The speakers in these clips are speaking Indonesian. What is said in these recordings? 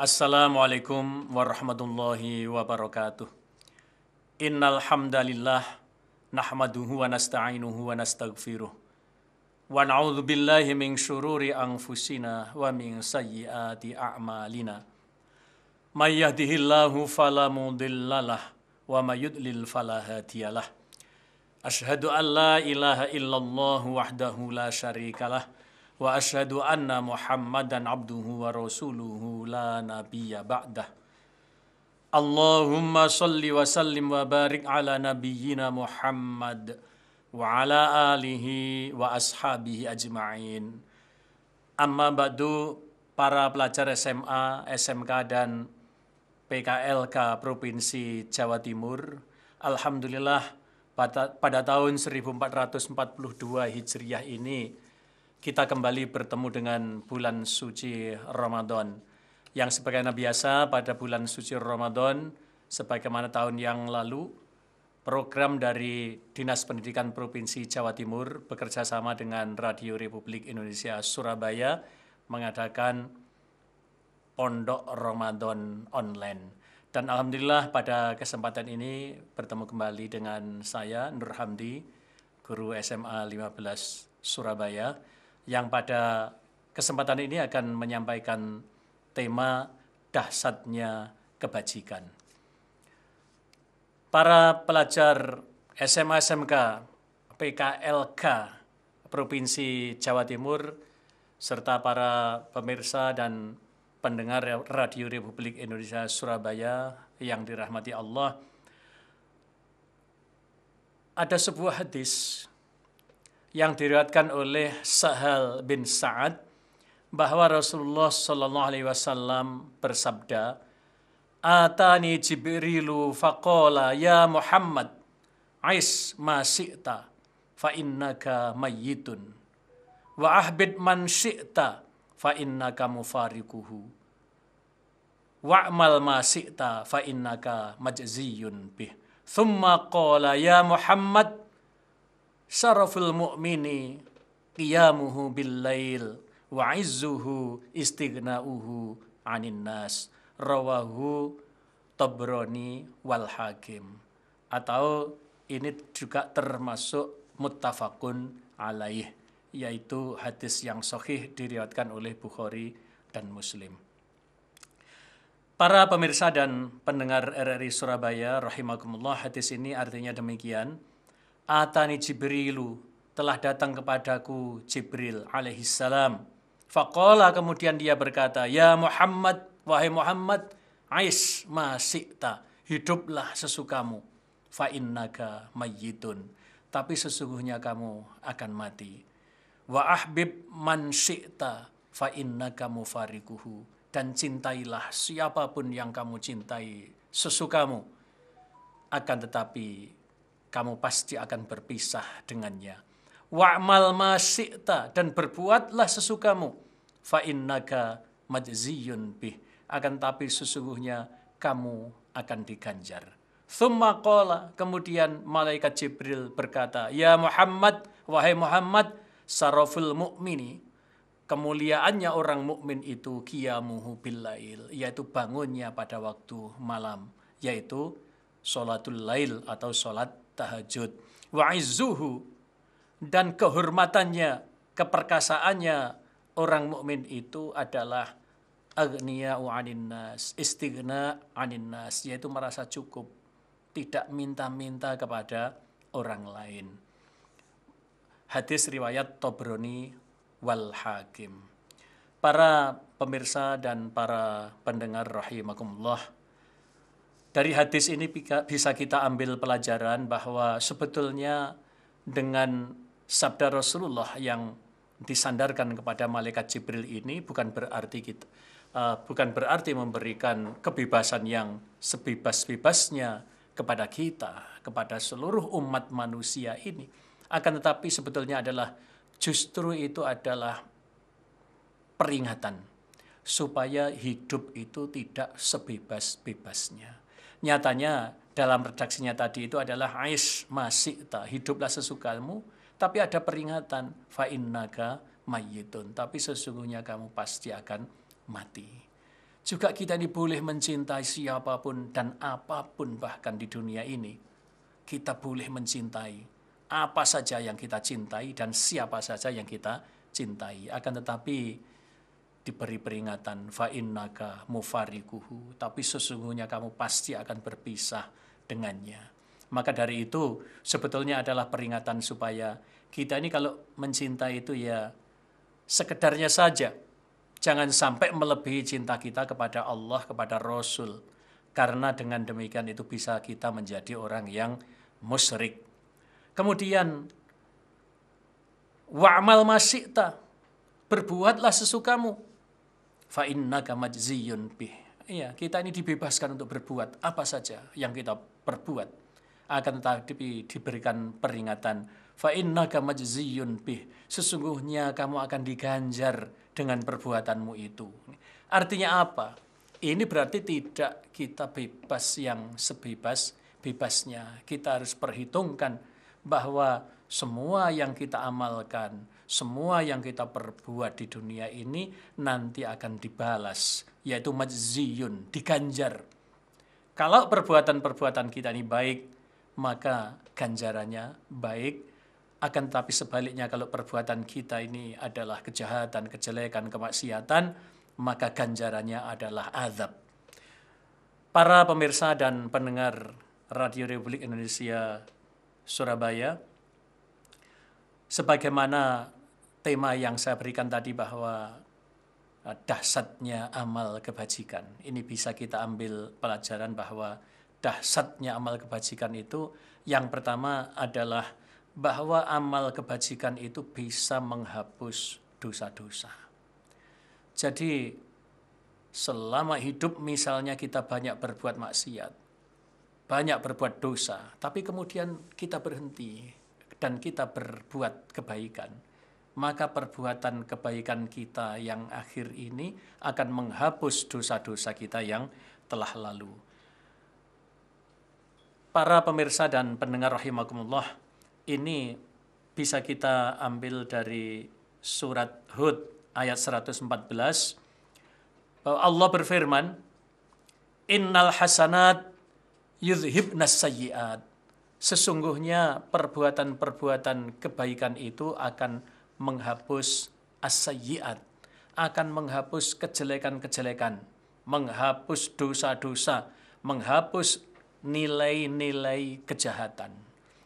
Assalamualaikum warahmatullahi wabarakatuh. Innal hamdalillah nahmaduhu wa nasta'inuhu wa nastaghfiruh. Wa na'udzu billahi min syururi anfusina wa min sayyiati a'malina. May yahdihillahu fala mudhillalah wa may yudlil fala hadiyalah. Asyhadu an la ilaha illallah wahdahu la syarikalah wa asyhadu anna Muhammadan abduhu wa rasuluhu la nabiyya ba'dah. Allahumma salli wa sallim wa barik ala nabiyyina Muhammad wa ala alihi wa ashabihi ajma'in. Amma ba'du, para pelajar SMA, SMK dan PKLK Provinsi Jawa Timur, alhamdulillah pada tahun 1442 Hijriah ini kita kembali bertemu dengan bulan suci Ramadan. Yang sebagaimana biasa pada bulan suci Ramadan, sebagaimana tahun yang lalu, program dari Dinas Pendidikan Provinsi Jawa Timur bekerja sama dengan Radio Republik Indonesia Surabaya mengadakan Pondok Ramadan online. Dan alhamdulillah pada kesempatan ini bertemu kembali dengan saya, Nur Hamdi, guru SMA 15 Surabaya, yang pada kesempatan ini akan menyampaikan tema dahsyatnya kebajikan. Para pelajar SMA SMK PKLK Provinsi Jawa Timur serta para pemirsa dan pendengar Radio Republik Indonesia Surabaya yang dirahmati Allah, ada sebuah hadis yang diriwayatkan oleh Sahal bin Sa'ad bahwa Rasulullah Shallallahu Alaihi Wasallam bersabda, "Atani Jibrilu faqala ya Muhammad, ais ma syi'ta fa innaka mayyitun wa ahbid man syi'ta fa innaka mufariquhu wa'mal ma syi'ta fa innaka majziyun bih." Thumma qala ya Muhammad, syaraful mu'mini qiyamuhu bil-lail wa izzuhu istighna'uhu 'anin nas. Rawahu Tabrani wal Hakim. Atau ini juga termasuk muttafaqun alaih, yaitu hadis yang sahih diriwayatkan oleh Bukhari dan Muslim. Para pemirsa dan pendengar RRI Surabaya rahimakumullah, hadis ini artinya demikian. Atani Jibrilu, telah datang kepadaku Jibril alaihissalam. Faqala, kemudian dia berkata, ya Muhammad, wahai Muhammad, ais ma syi'ta, hiduplah sesukamu. Fa innaka mayyitun, tapi sesungguhnya kamu akan mati. Wa ahbib man syi'ta fa innaka mufariquhu, dan cintailah siapapun yang kamu cintai sesukamu, akan tetapi kamu pasti akan berpisah dengannya. Wa'mal ma syi'ta, dan berbuatlah sesukamu. Fa innaka majziyun bih, akan tapi sesungguhnya kamu akan diganjar. Thumma qala, kemudian malaikat Jibril berkata, ya Muhammad, wahai Muhammad, saraful mu'mini, kemuliaannya orang mukmin itu qiyamuhu bil-lail, yaitu bangunnya pada waktu malam, yaitu sholatul lail atau sholat tahajud. Wa izzuhu, dan kehormatannya, keperkasaannya orang mukmin itu adalah aghniya'u 'anin nas, istighna 'anin nas, yaitu merasa cukup, tidak minta-minta kepada orang lain. Hadis riwayat Tabrani wal Hakim. Para pemirsa dan para pendengar rahimakumullah, dari hadis ini bisa kita ambil pelajaran bahwa sebetulnya dengan sabda Rasulullah yang disandarkan kepada malaikat Jibril ini bukan berarti memberikan kebebasan yang sebebas-bebasnya kepada kita, kepada seluruh umat manusia ini. Akan tetapi sebetulnya justru itu adalah peringatan supaya hidup itu tidak sebebas-bebasnya. Nyatanya dalam redaksinya tadi itu adalah ais ma syi'ta, hiduplah sesukamu, tapi ada peringatan fa innaka mayyitun, tapi sesungguhnya kamu pasti akan mati. Juga kita ini boleh mencintai siapapun dan apapun bahkan di dunia ini. Kita boleh mencintai apa saja yang kita cintai dan siapa saja yang kita cintai. Akan tetapi diberi peringatan, fa innaka mufarikuhu, tapi sesungguhnya kamu pasti akan berpisah dengannya. Maka dari itu sebetulnya adalah peringatan supaya kita ini kalau mencintai itu ya sekedarnya saja. Jangan sampai melebihi cinta kita kepada Allah, kepada Rasul. Karena dengan demikian itu bisa kita menjadi orang yang musyrik. Kemudian, wa'mal masyi'ta, berbuatlah sesukamu. Fa innaka majziyun bih. Iya, kita ini dibebaskan untuk berbuat apa saja yang kita perbuat. Akan tetapi diberikan peringatan, fa innaka majziyun bih, sesungguhnya kamu akan diganjar dengan perbuatanmu itu. Artinya apa? Ini berarti tidak kita bebas yang sebebas-bebasnya. Kita harus perhitungkan bahwa semua yang kita amalkan, semua yang kita perbuat di dunia ini nanti akan dibalas, yaitu majziyun, diganjar. Kalau perbuatan-perbuatan kita ini baik, maka ganjarannya baik. Akan tetapi sebaliknya kalau perbuatan kita ini adalah kejahatan, kejelekan, kemaksiatan, maka ganjarannya adalah azab. Para pemirsa dan pendengar Radio Republik Indonesia Surabaya, sebagaimana tema yang saya berikan tadi bahwa dahsyatnya amal kebajikan, ini bisa kita ambil pelajaran bahwa dahsyatnya amal kebajikan itu yang pertama adalah bahwa amal kebajikan itu bisa menghapus dosa-dosa. Jadi selama hidup misalnya kita banyak berbuat maksiat, banyak berbuat dosa, tapi kemudian kita berhenti dan kita berbuat kebaikan, maka perbuatan kebaikan kita yang akhir ini akan menghapus dosa-dosa kita yang telah lalu. Para pemirsa dan pendengar rahimakumullah, ini bisa kita ambil dari surat Hud ayat 114 bahwa Allah berfirman, innal hasanat yudhibnas sayyiat, sesungguhnya perbuatan-perbuatan kebaikan itu akan menghapus as-sayyiat, akan menghapus kejelekan-kejelekan, menghapus dosa-dosa, menghapus nilai-nilai kejahatan.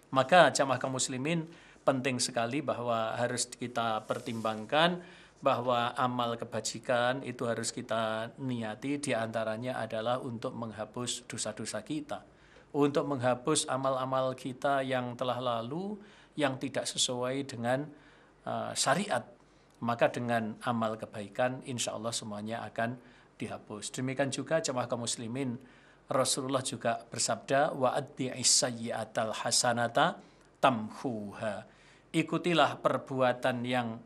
Maka jamaah kaum muslimin penting sekali bahwa harus kita pertimbangkan bahwa amal kebajikan itu harus kita niati, diantaranya adalah untuk menghapus dosa-dosa kita, untuk menghapus amal-amal kita yang telah lalu yang tidak sesuai dengan syariat. Maka dengan amal kebaikan insya Allah semuanya akan dihapus. Demikian juga jamaah kaum muslimin, Rasulullah juga bersabda, wa atbi'is sayyi'atal hasanata tamhuha. Ikutilah perbuatan yang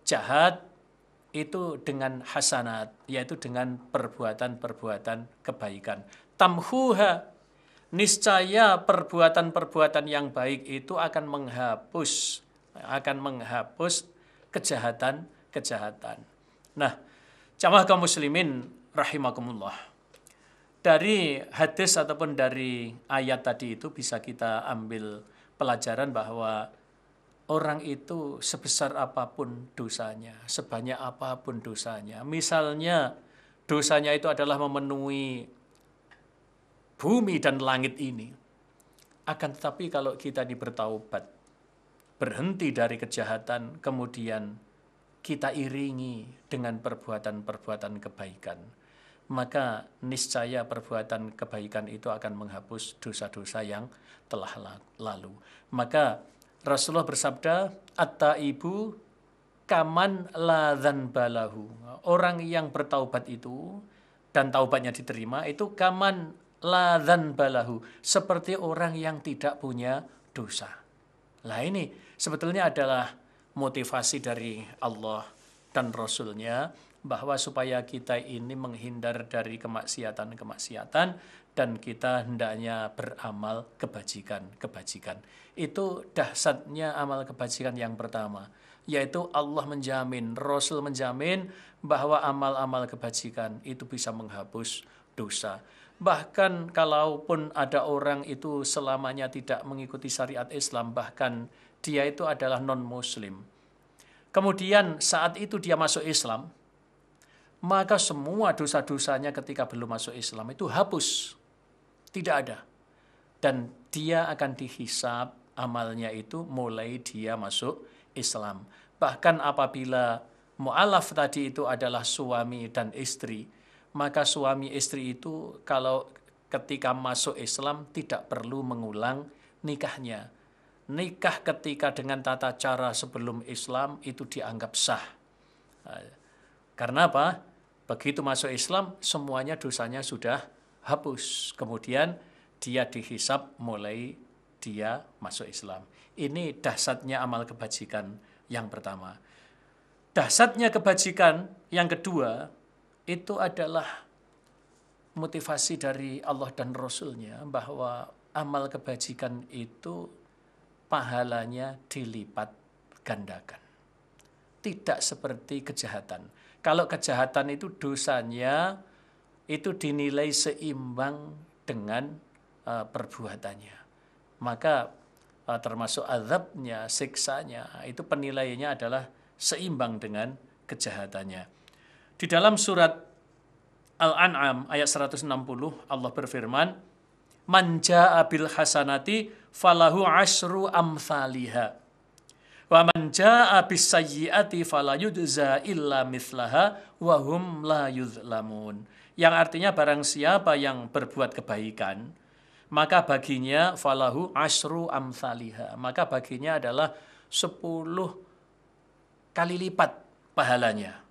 jahat itu dengan hasanat, yaitu dengan perbuatan-perbuatan kebaikan. Tamhuha, niscaya perbuatan-perbuatan yang baik itu akan menghapus kejahatan-kejahatan. Nah, jamaah kaum muslimin rahimakumullah, dari hadis ataupun dari ayat tadi itu bisa kita ambil pelajaran bahwa orang itu sebesar apapun dosanya, sebanyak apapun dosanya. Misalnya dosanya itu adalah memenuhi bumi dan langit ini. Akan tetapi kalau kita ini bertaubat, berhenti dari kejahatan, kemudian kita iringi dengan perbuatan-perbuatan kebaikan, maka niscaya perbuatan kebaikan itu akan menghapus dosa-dosa yang telah lalu. Maka Rasulullah bersabda, at-taibu kaman la dzanbalahu. Orang yang bertaubat itu dan taubatnya diterima itu kaman la dzanbalahu, seperti orang yang tidak punya dosa. Nah, ini sebetulnya adalah motivasi dari Allah dan Rasul-Nya bahwa supaya kita ini menghindar dari kemaksiatan-kemaksiatan dan kita hendaknya beramal kebajikan-kebajikan. Itu dahsyatnya amal kebajikan yang pertama, yaitu Allah menjamin, Rasul menjamin bahwa amal-amal kebajikan itu bisa menghapus dosa. Bahkan kalaupun ada orang itu selamanya tidak mengikuti syariat Islam, bahkan dia itu adalah non-muslim, kemudian saat itu dia masuk Islam, maka semua dosa-dosanya ketika belum masuk Islam itu hapus, tidak ada. Dan dia akan dihisab amalnya itu mulai dia masuk Islam. Bahkan apabila mu'alaf tadi itu adalah suami dan istri, maka suami istri itu kalau ketika masuk Islam tidak perlu mengulang nikahnya. Nikah ketika dengan tata cara sebelum Islam itu dianggap sah. Karena apa? Begitu masuk Islam, semuanya dosanya sudah hapus. Kemudian dia dihisab mulai dia masuk Islam. Ini dahsyatnya amal kebajikan yang pertama. Dahsyatnya kebajikan yang kedua, itu adalah motivasi dari Allah dan Rasul-Nya bahwa amal kebajikan itu pahalanya dilipat gandakan. Tidak seperti kejahatan. Kalau kejahatan itu dosanya itu dinilai seimbang dengan perbuatannya. Maka termasuk azabnya, siksanya, itu penilaiannya adalah seimbang dengan kejahatannya. Di dalam surat Al-An'am ayat 160 Allah berfirman, "Man jaa'a bil hasanati falahu asyru amsalihha wa man jaa'a bis sayyi'ati fala yujza illa mithlaha wa hum la yuzlamun." Yang artinya barang siapa yang berbuat kebaikan, maka baginya falahu asyru amsalihha, maka baginya adalah 10 kali lipat pahalanya.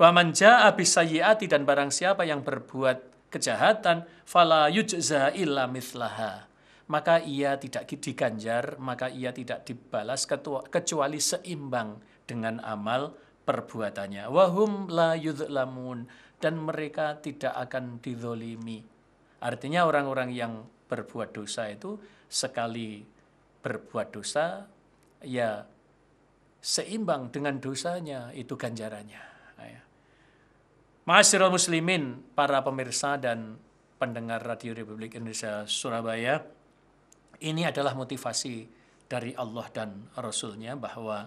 Wa man jaa'a bis sayyi'ati, dan barang siapa yang berbuat kejahatan, fala yujza illa mithlaha, maka ia tidak diganjar, maka ia tidak dibalas kecuali seimbang dengan amal perbuatannya. Wa hum la yuzlamun, dan mereka tidak akan dizolimi. Artinya orang-orang yang berbuat dosa itu sekali berbuat dosa, ya seimbang dengan dosanya itu ganjarannya. Ma'asyiral muslimin, para pemirsa dan pendengar Radio Republik Indonesia Surabaya, ini adalah motivasi dari Allah dan Rasul-Nya bahwa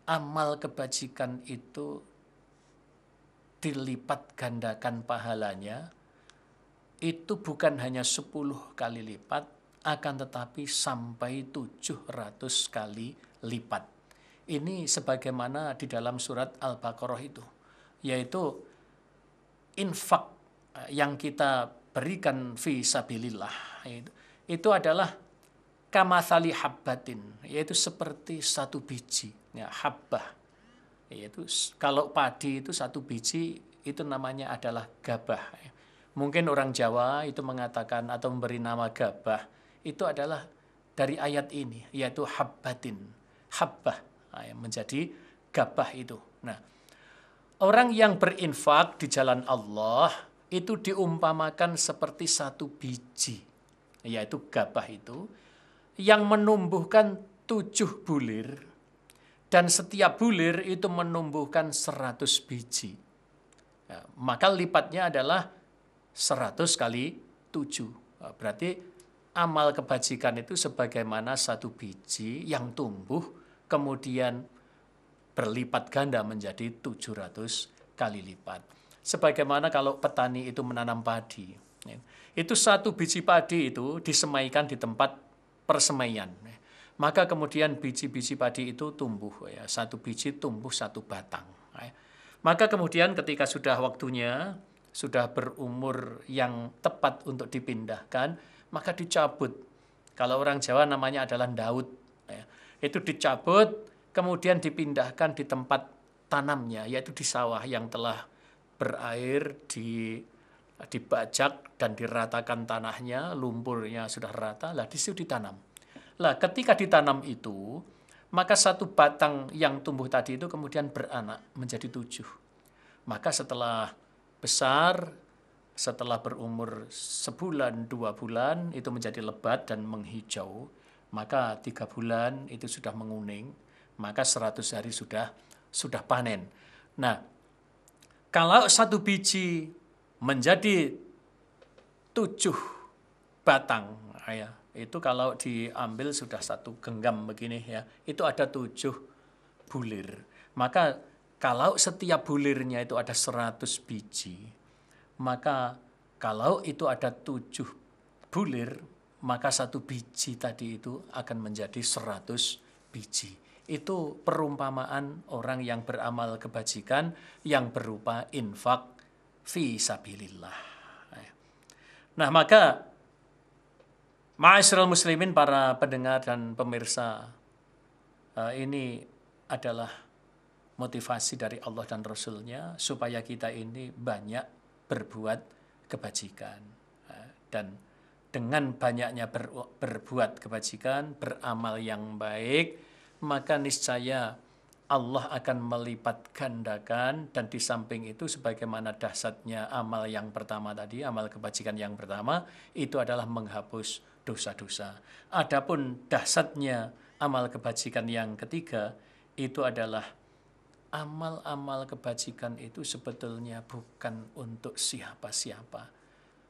amal kebajikan itu dilipat gandakan pahalanya, itu bukan hanya 10 kali lipat, akan tetapi sampai 700 kali lipat. Ini sebagaimana di dalam surat Al-Baqarah itu, yaitu infak yang kita berikan fi sabilillah, itu adalah kamathali habbatin, yaitu seperti satu biji, ya, habbah, yaitu kalau padi itu satu biji itu namanya adalah gabah. Mungkin orang Jawa itu mengatakan atau memberi nama gabah itu adalah dari ayat ini, yaitu habbatin, habbah, menjadi gabah itu. Nah, orang yang berinfak di jalan Allah itu diumpamakan seperti satu biji, yaitu gabah itu, yang menumbuhkan 7 bulir, dan setiap bulir itu menumbuhkan 100 biji. Ya, maka lipatnya adalah 100 kali 7. Berarti amal kebajikan itu sebagaimana satu biji yang tumbuh, kemudian berlipat ganda menjadi 700 kali lipat. Sebagaimana kalau petani itu menanam padi, itu satu biji padi itu disemaikan di tempat persemaian, maka kemudian biji-biji padi itu tumbuh, ya, satu biji tumbuh satu batang. Maka kemudian ketika sudah waktunya, sudah berumur yang tepat untuk dipindahkan, maka dicabut. Kalau orang Jawa namanya adalah daud, itu dicabut, kemudian dipindahkan di tempat tanamnya, yaitu di sawah yang telah berair, dibajak dan diratakan tanahnya, lumpurnya sudah rata, lah di situ ditanam. Lah ketika ditanam itu, maka satu batang yang tumbuh tadi itu kemudian beranak menjadi 7. Maka setelah besar, setelah berumur sebulan, 2 bulan, itu menjadi lebat dan menghijau. Maka 3 bulan itu sudah menguning, maka 100 hari sudah panen. Nah, kalau 1 biji menjadi 7 batang, ya, itu kalau diambil sudah 1 genggam begini ya, itu ada 7 bulir. Maka kalau setiap bulirnya itu ada 100 biji, maka kalau itu ada 7 bulir, maka 1 biji tadi itu akan menjadi 100 biji. Itu perumpamaan orang yang beramal kebajikan yang berupa infak fi sabilillah. Nah, maka ma'asyiral muslimin, para pendengar dan pemirsa, ini adalah motivasi dari Allah dan Rasul-Nya supaya kita ini banyak berbuat kebajikan. Dan dengan banyaknya berbuat kebajikan, beramal yang baik, maka niscaya Allah akan melipat gandakan. Dan di samping itu, sebagaimana dahsyatnya amal yang pertama tadi, amal kebajikan yang pertama, itu adalah menghapus dosa-dosa. Adapun dahsyatnya amal kebajikan yang ketiga, itu adalah amal-amal kebajikan itu sebetulnya bukan untuk siapa-siapa,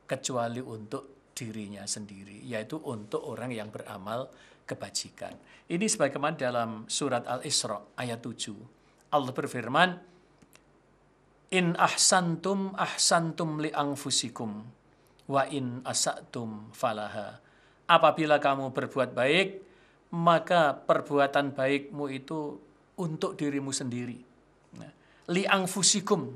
kecuali untuk dirinya sendiri, yaitu untuk orang yang beramal kebajikan. Ini sebagaimana dalam surat Al-Isra ayat 7. Allah berfirman, "In ahsantum ahsantum li anfusikum wa in asatum falaha." Apabila kamu berbuat baik, maka perbuatan baikmu itu untuk dirimu sendiri. Li anfusikum,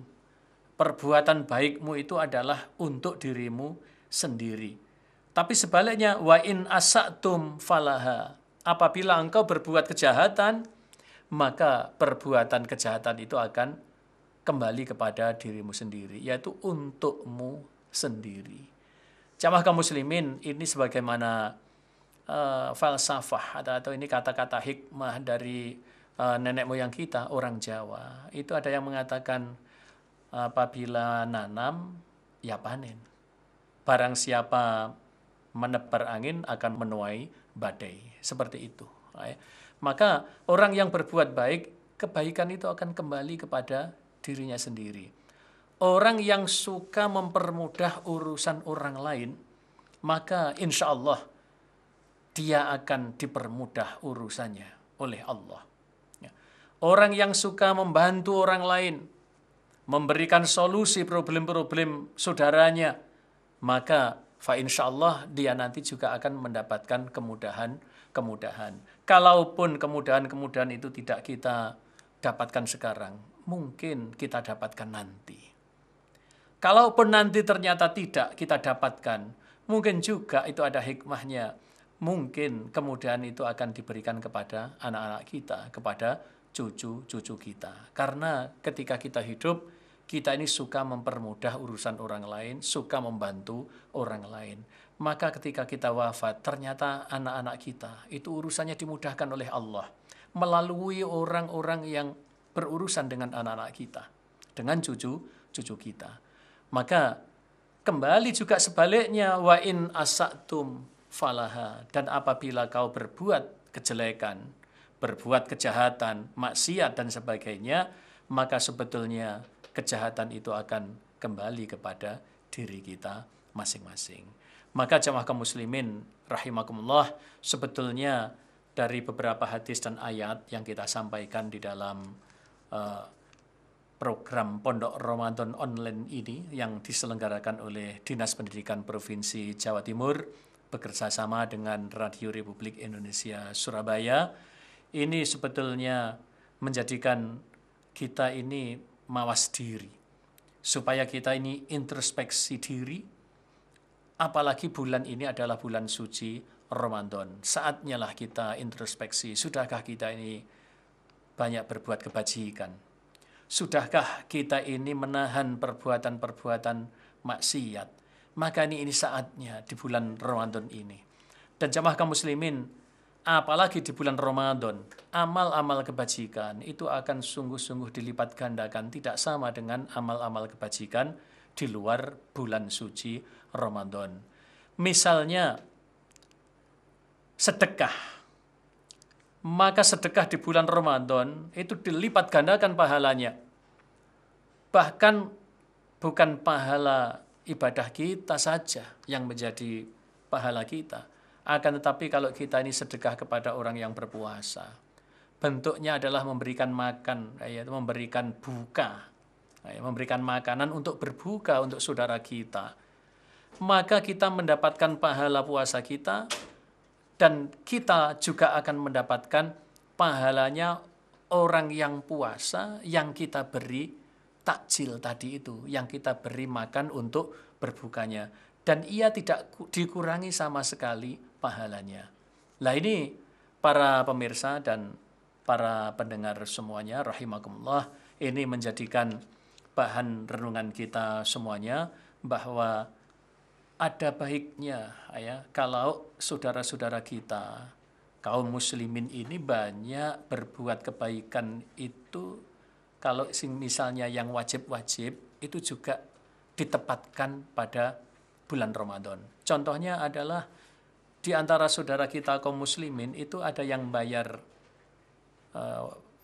perbuatan baikmu itu adalah untuk dirimu sendiri. Tapi sebaliknya, wa in asatum falaha, apabila engkau berbuat kejahatan, maka perbuatan kejahatan itu akan kembali kepada dirimu sendiri, yaitu untukmu sendiri. Jamaah kaum muslimin, ini sebagaimana falsafah atau ini kata-kata hikmah dari nenek moyang kita, orang Jawa. Itu ada yang mengatakan, apabila nanam, ya panen. Barang siapa menebar angin akan menuai badai. Seperti itu. Maka orang yang berbuat baik, kebaikan itu akan kembali kepada dirinya sendiri. Orang yang suka mempermudah urusan orang lain, maka insya Allah dia akan dipermudah urusannya oleh Allah. Orang yang suka membantu orang lain, memberikan solusi problem-problem saudaranya, maka insyaallah dia nanti juga akan mendapatkan kemudahan. Kalaupun kemudahan itu tidak kita dapatkan sekarang, mungkin kita dapatkan nanti. Kalaupun nanti ternyata tidak kita dapatkan, mungkin juga itu ada hikmahnya. Mungkin kemudahan itu akan diberikan kepada anak-anak kita, kepada cucu-cucu kita. Karena ketika kita hidup, kita ini suka mempermudah urusan orang lain, suka membantu orang lain. Maka ketika kita wafat, ternyata anak-anak kita itu urusannya dimudahkan oleh Allah melalui orang-orang yang berurusan dengan anak-anak kita, dengan cucu-cucu kita. Maka kembali juga sebaliknya, wa in asatum falaha, dan apabila kau berbuat kejelekan, berbuat kejahatan, maksiat dan sebagainya, maka sebetulnya kejahatan itu akan kembali kepada diri kita masing-masing. Maka jamaah kaum muslimin rahimakumullah, sebetulnya dari beberapa hadis dan ayat yang kita sampaikan di dalam program Pondok Ramadan online ini yang diselenggarakan oleh Dinas Pendidikan Provinsi Jawa Timur bekerjasama dengan Radio Republik Indonesia Surabaya, ini sebetulnya menjadikan kita ini mawas diri, supaya kita ini introspeksi diri, apalagi bulan ini adalah bulan suci Ramadan. Saatnya lah kita introspeksi, sudahkah kita ini banyak berbuat kebajikan? Sudahkah kita ini menahan perbuatan-perbuatan maksiat? Maka ini saatnya di bulan Ramadan ini. Dan jamaah kaum muslimin, apalagi di bulan Ramadan, amal-amal kebajikan itu akan sungguh-sungguh dilipat gandakan, tidak sama dengan amal-amal kebajikan di luar bulan suci Ramadan. Misalnya sedekah, maka sedekah di bulan Ramadan itu dilipat gandakan pahalanya. Bahkan bukan pahala ibadah kita saja yang menjadi pahala kita. Akan tetapi kalau kita ini sedekah kepada orang yang berpuasa, bentuknya adalah memberikan makan, yaitu memberikan buka, memberikan makanan untuk berbuka untuk saudara kita. Maka kita mendapatkan pahala puasa kita, dan kita juga akan mendapatkan pahalanya orang yang puasa yang kita beri takjil tadi itu, yang kita beri makan untuk berbukanya. Dan ia tidak dikurangi sama sekali pahalanya. Nah ini para pemirsa dan para pendengar semuanya, rahimakumullah, ini menjadikan bahan renungan kita semuanya bahwa ada baiknya ya kalau saudara-saudara kita kaum muslimin ini banyak berbuat kebaikan itu, kalau misalnya yang wajib-wajib itu juga ditempatkan pada bulan Ramadan. Contohnya adalah di antara saudara kita kaum muslimin itu ada yang bayar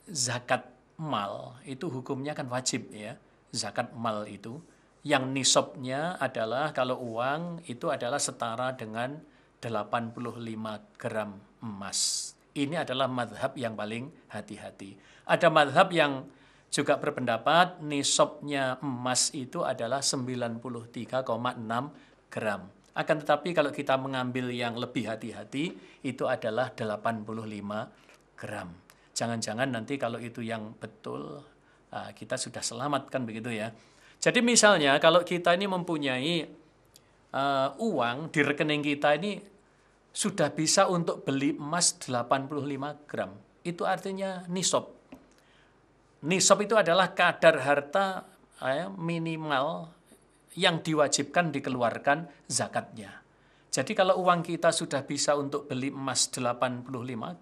zakat mal, itu hukumnya kan wajib ya. Zakat mal itu yang nisabnya adalah kalau uang itu adalah setara dengan 85 gram emas. Ini adalah mazhab yang paling hati-hati. Ada mazhab yang juga berpendapat nisabnya emas itu adalah 93,6 gram. Akan tetapi kalau kita mengambil yang lebih hati-hati itu adalah 85 gram. Jangan-jangan nanti kalau itu yang betul kita sudah selamatkan begitu ya. Jadi misalnya kalau kita ini mempunyai uang di rekening kita ini sudah bisa untuk beli emas 85 gram. Itu artinya nisab. Nisab itu adalah kadar harta minimal yang diwajibkan dikeluarkan zakatnya. Jadi kalau uang kita sudah bisa untuk beli emas 85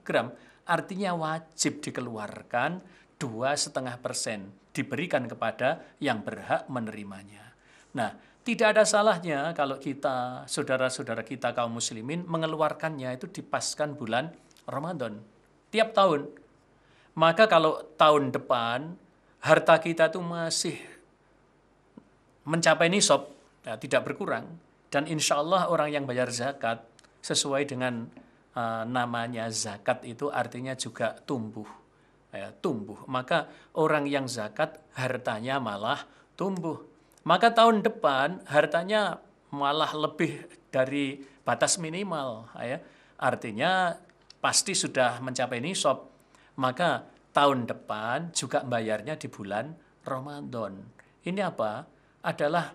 gram, artinya wajib dikeluarkan 2,5% diberikan kepada yang berhak menerimanya. Nah, tidak ada salahnya kalau kita, saudara-saudara kita kaum muslimin mengeluarkannya itu di paskan bulan Ramadan tiap tahun. Maka kalau tahun depan harta kita itu masih mencapai nisab, ya, tidak berkurang, dan insya Allah orang yang bayar zakat sesuai dengan namanya zakat itu artinya juga tumbuh. Tumbuh, maka orang yang zakat hartanya malah tumbuh. Maka tahun depan hartanya malah lebih dari batas minimal, artinya pasti sudah mencapai nisab. Maka tahun depan juga bayarnya di bulan Ramadan. Ini apa? Adalah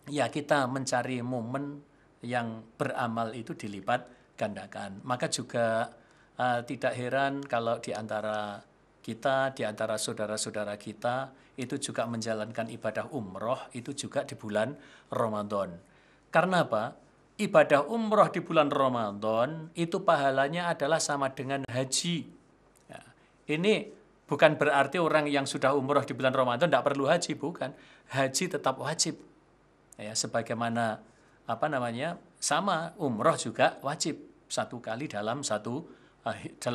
ya kita mencari momen yang beramal itu dilipat gandakan. Maka juga tidak heran kalau di antara kita, di antara saudara-saudara kita itu juga menjalankan ibadah umroh itu juga di bulan Ramadan. Karena apa? Ibadah umroh di bulan Ramadan itu pahalanya adalah sama dengan haji. Ya, ini bukan berarti orang yang sudah umroh di bulan Ramadan tidak perlu haji, bukan. Haji tetap wajib. Ya, sebagaimana sama umroh juga wajib satu kali dalam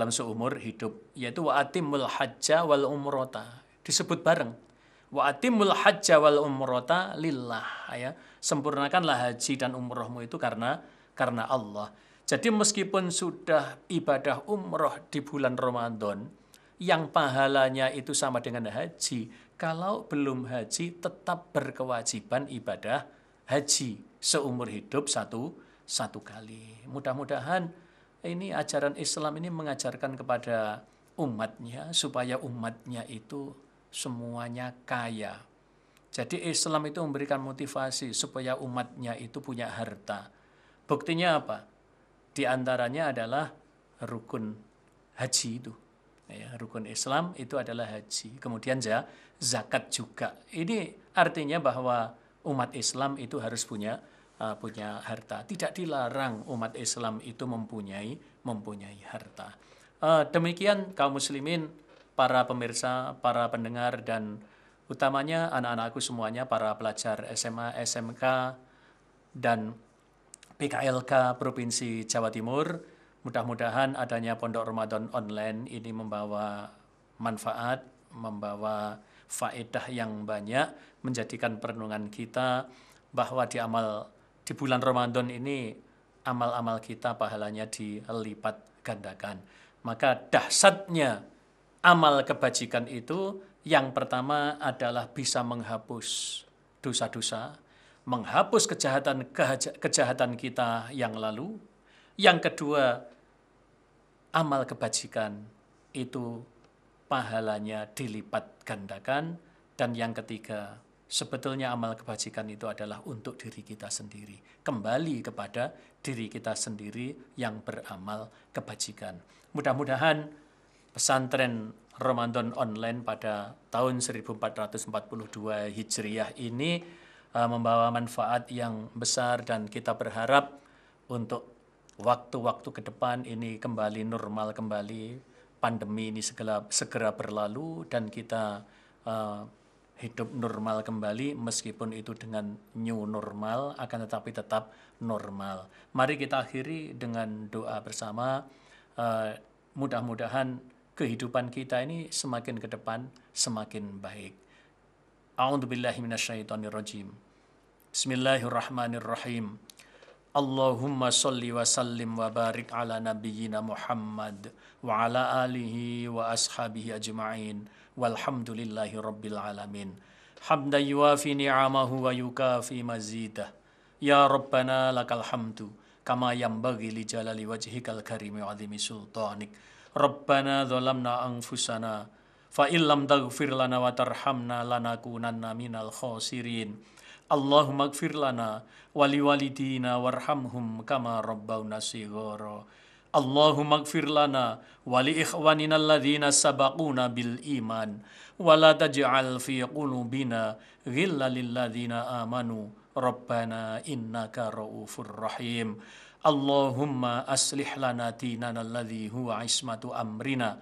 seumur hidup, yaitu wa atimul hajja wal umrota, disebut bareng wa atimul hajja wal umrota lillah, sempurnakanlah haji dan umrohmu itu karena Allah. Jadi meskipun sudah ibadah umroh di bulan Ramadan yang pahalanya itu sama dengan haji, kalau belum haji tetap berkewajiban ibadah haji seumur hidup satu kali. Mudah-mudahan ini ajaran Islam ini mengajarkan kepada umatnya supaya umatnya itu semuanya kaya. Jadi Islam itu memberikan motivasi supaya umatnya itu punya harta. Buktinya apa? Di antaranya adalah rukun haji itu. Rukun Islam itu adalah haji. Kemudian zakat juga. Ini artinya bahwa umat Islam itu harus punya harta. Tidak dilarang umat Islam itu mempunyai mempunyai harta. Demikian kaum muslimin, para pemirsa, para pendengar, dan utamanya anak-anakku semuanya, para pelajar SMA, SMK, dan PKLK Provinsi Jawa Timur. Mudah-mudahan adanya Pondok Ramadan Online ini membawa manfaat, membawa faedah yang banyak, menjadikan perenungan kita bahwa di bulan Ramadan ini amal-amal kita pahalanya dilipat gandakan. Maka dahsyatnya amal kebajikan itu yang pertama adalah bisa menghapus dosa-dosa, menghapus kejahatan kita yang lalu. Yang kedua, amal kebajikan itu pahalanya dilipat gandakan. Dan yang ketiga, sebetulnya amal kebajikan itu adalah untuk diri kita sendiri. Kembali kepada diri kita sendiri yang beramal kebajikan. Mudah-mudahan pesantren Ramadan Online pada tahun 1442 Hijriah ini membawa manfaat yang besar, dan kita berharap untuk waktu-waktu ke depan ini kembali normal kembali, pandemi ini segera berlalu dan kita hidup normal kembali, meskipun itu dengan new normal, akan tetapi tetap normal. Mari kita akhiri dengan doa bersama. Mudah-mudahan kehidupan kita ini semakin ke depan semakin baik. A'udzubillahi minasyaitonirrajim. Bismillahirrahmanirrahim. Allahumma sholli wa sallim wa barik ala nabiyyina Muhammad wa ala alihi wa ashabihi ajma'in walhamdulillahi rabbil alamin. Hamdan yuafi ni'amahu wa yukafi mazidah. Ya Rabbana lakal hamdu kama yanbaghi li jalali wajhikal karimi wa 'azimi sultanik. Rabbana dzalamna anfusana fa illam taghfir lana wa tarhamna lanakunanna minal khasirin. Allahumma ighfir lana wa liwalidina warhamhum kama rabbawna shighara. Allahumma ighfir lana wa li ikhwanina alladhina sabaquna bil iman wa la taj'al fi qulubina ghillan lil ladzina amanu Rabbana innaka ra'ufur rahim. Allahumma aslih lana dinana alladhi huwa ismatu amrina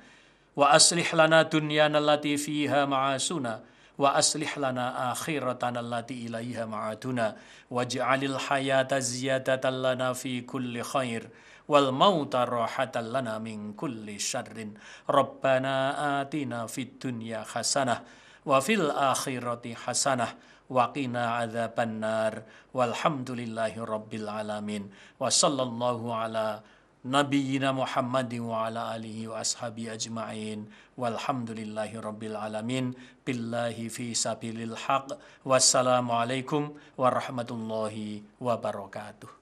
wa aslih lana dunyana allati fiha ma'asuna wa aslih lana akhiratana allati ilaiha ma'aduna waj'alil hayata ziyadatan lana fi kulli khair wal mauta rahatan lana min kulli syarrin. Rabbana atina fid dunya hasanah wa fil akhirati hasanah wa qina adzabannar walhamdulillahi rabbil alamin. Wa sallallahu ala nabiyyina Muhammadin wa ala alihi wa ashabi ajma'in walhamdulillahi rabbil alamin. Billahi fi sabilil haq. Wassalamualaikum warahmatullahi wabarakatuh.